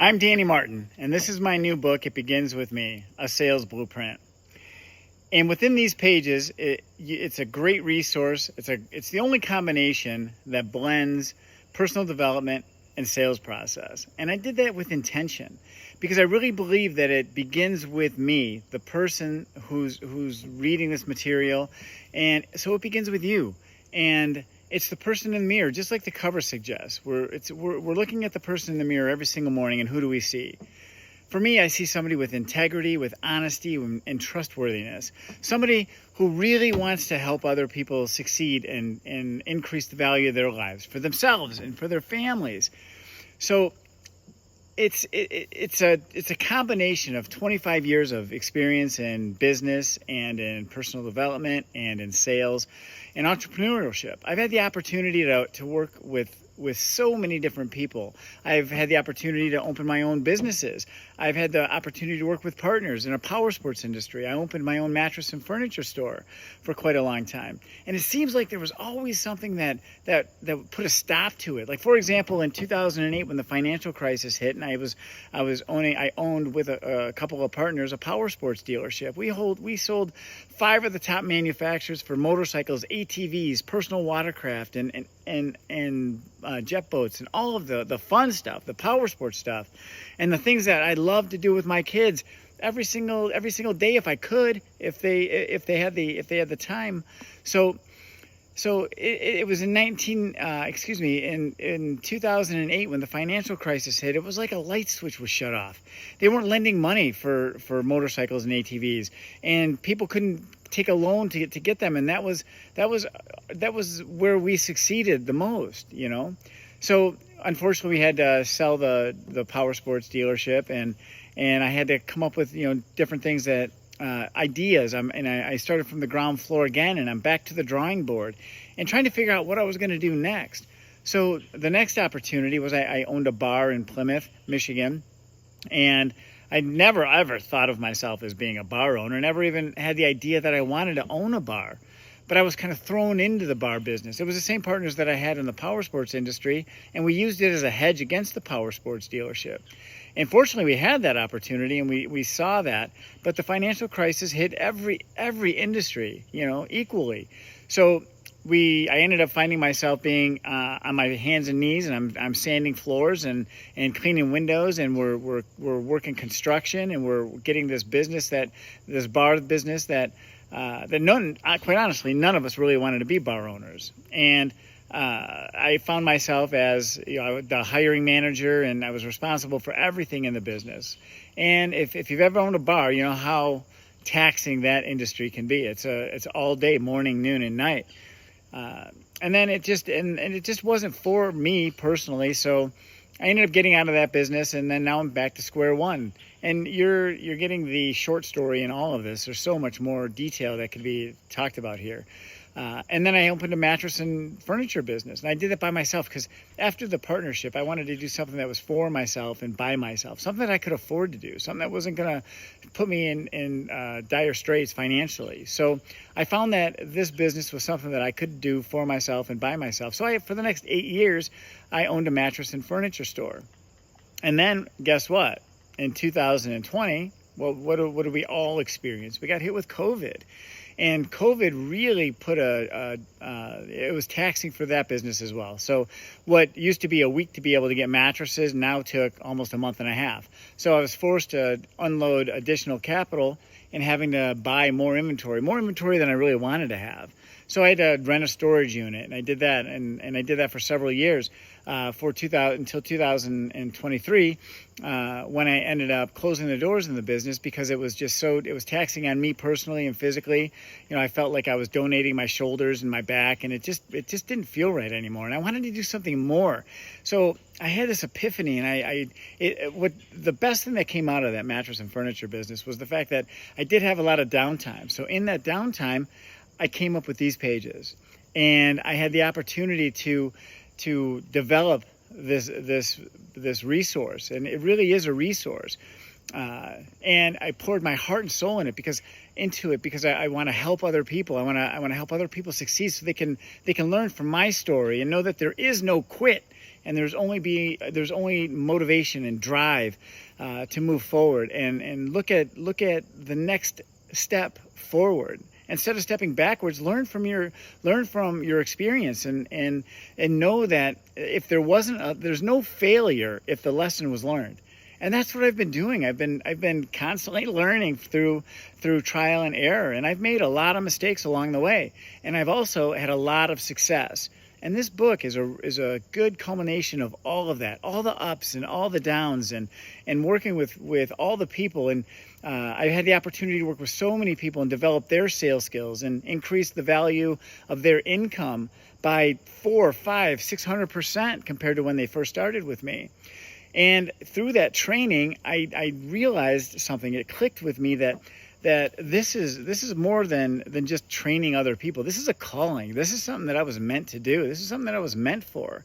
I'm Danny Martin, and this is my new book, It Begins With Me, A Sales Blueprint. And within these pages, it's a great resource. It's the only combination that blends personal development and sales process. And I did that with intention because I really believe that it begins with me, the person who's reading this material. And so it begins with you. And it's the person in the mirror, just like the cover suggests. We're looking at the person in the mirror every single morning, and who do we see? For me, I see somebody with integrity, with honesty, and trustworthiness. Somebody who really wants to help other people succeed and increase the value of their lives for themselves and for their families. So it's a combination of 25 years of experience in business and in personal development and in sales and entrepreneurship. I've had the opportunity to work with so many different people. I've had the opportunity to open my own businesses. I've had the opportunity to work with partners in a power sports industry. I opened my own mattress and furniture store for quite a long time. And it seems like there was always something that put a stop to it. Like, for example, in 2008, when the financial crisis hit, and I owned with a couple of partners a power sports dealership. We sold 5 of the top manufacturers for motorcycles, ATVs, personal watercraft, and jet boats, and all of the fun stuff, the power sports stuff, and the things that I love to do with my kids every single day if I could, if they had the time. So it was in 2008 when the financial crisis hit. It was like a light switch was shut off. They weren't lending money for motorcycles and ATVs, and people couldn't take a loan to get them, and that was where we succeeded the most, you know. So unfortunately, we had to sell the power sports dealership, and I had to come up with different things that ideas. I started from the ground floor again, and I'm back to the drawing board and trying to figure out what I was going to do next. So the next opportunity was I owned a bar in Plymouth, Michigan, and I never ever thought of myself as being a bar owner, never even had the idea that I wanted to own a bar. But I was kind of thrown into the bar business. It was the same partners that I had in the power sports industry, and we used it as a hedge against the power sports dealership. And fortunately, we had that opportunity, and we saw that. But the financial crisis hit every industry, equally. So I ended up finding myself being on my hands and knees, and I'm sanding floors and cleaning windows, and we're working construction, and we're getting this bar business that quite honestly, none of us really wanted to be bar owners. And I found myself as the hiring manager, and I was responsible for everything in the business. And if you've ever owned a bar, you know how taxing that industry can be. It's all day, morning, noon, and night. And then it just wasn't for me personally. So I ended up getting out of that business, and then now I'm back to square one. And you're getting the short story in all of this. There's so much more detail that could be talked about here. And then I opened a mattress and furniture business, and I did it by myself because after the partnership, I wanted to do something that was for myself and by myself, something that I could afford to do, something that wasn't going to put me in dire straits financially. So I found that this business was something that I could do for myself and by myself. So for the next 8 years, I owned a mattress and furniture store. And then guess what? In 2020, well, what did we all experience? We got hit with COVID. And COVID really it was taxing for that business as well. So what used to be a week to be able to get mattresses now took almost a month and a half. So I was forced to unload additional capital and having to buy more inventory than I really wanted to have. So I had to rent a storage unit, and I did that, and I did that for several years, until 2023, when I ended up closing the doors in the business because it was taxing on me personally and physically. I felt like I was donating my shoulders and my back, and it just didn't feel right anymore, and I wanted to do something more. So I had this epiphany, and the best thing that came out of that mattress and furniture business was the fact that I did have a lot of downtime. So in that downtime, I came up with these pages, and I had the opportunity to develop this resource, and it really is a resource. And I poured my heart and soul in it because I want to help other people. I want to help other people succeed so they can learn from my story and know that there is no quit and there's only motivation and drive to move forward and look at the next step forward. Instead of stepping backwards, learn from your experience and know that if there's no failure if the lesson was learned. And that's what I've been doing. I've been constantly learning through trial and error, and I've made a lot of mistakes along the way, and I've also had a lot of success. And this book is a good culmination of all of that, all the ups and all the downs, and working with all the people. And I had the opportunity to work with so many people and develop their sales skills and increase the value of their income by 400%, 500%, 600% compared to when they first started with me. And through that training, I realized something. It clicked with me that this is more than just training other people. This is a calling. This is something that I was meant to do. This is something that I was meant for.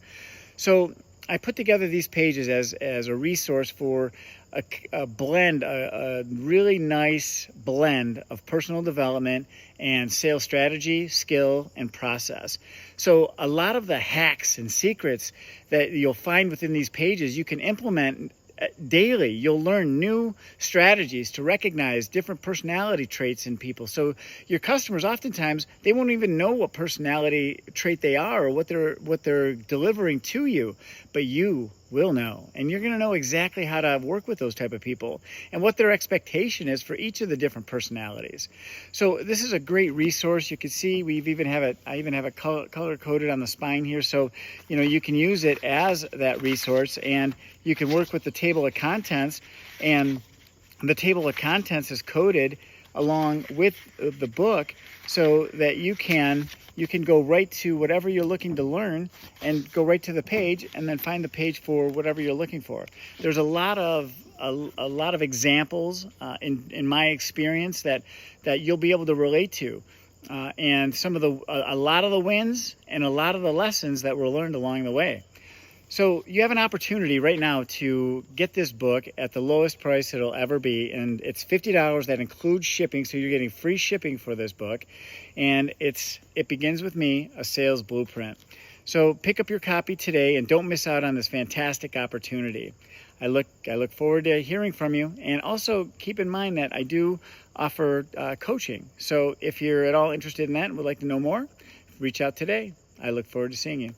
So I put together these pages as a resource for a blend, a really nice blend of personal development and sales strategy, skill, and process. So a lot of the hacks and secrets that you'll find within these pages, you can implement daily. You'll learn new strategies to recognize different personality traits in people. So your customers, oftentimes, they won't even know what personality trait they are or what they're delivering to you, but you will know, and you're going to know exactly how to work with those type of people and what their expectation is for each of the different personalities. So this is a great resource. You can see I even have it color coded on the spine here, so you can use it as that resource, and you can work with the table of contents, and the table of contents is coded along with the book so that you can go right to whatever you're looking to learn and go right to the page and then find the page for whatever you're looking for. There's a lot of examples in my experience that you'll be able to relate to, and a lot of the wins and a lot of the lessons that were learned along the way. So you have an opportunity right now to get this book at the lowest price it'll ever be, and it's $50. That includes shipping, so you're getting free shipping for this book, and it begins with me, a sales blueprint. So pick up your copy today and don't miss out on this fantastic opportunity. I look forward to hearing from you, and also keep in mind that I do offer coaching. So if you're at all interested in that and would like to know more, reach out today. I look forward to seeing you.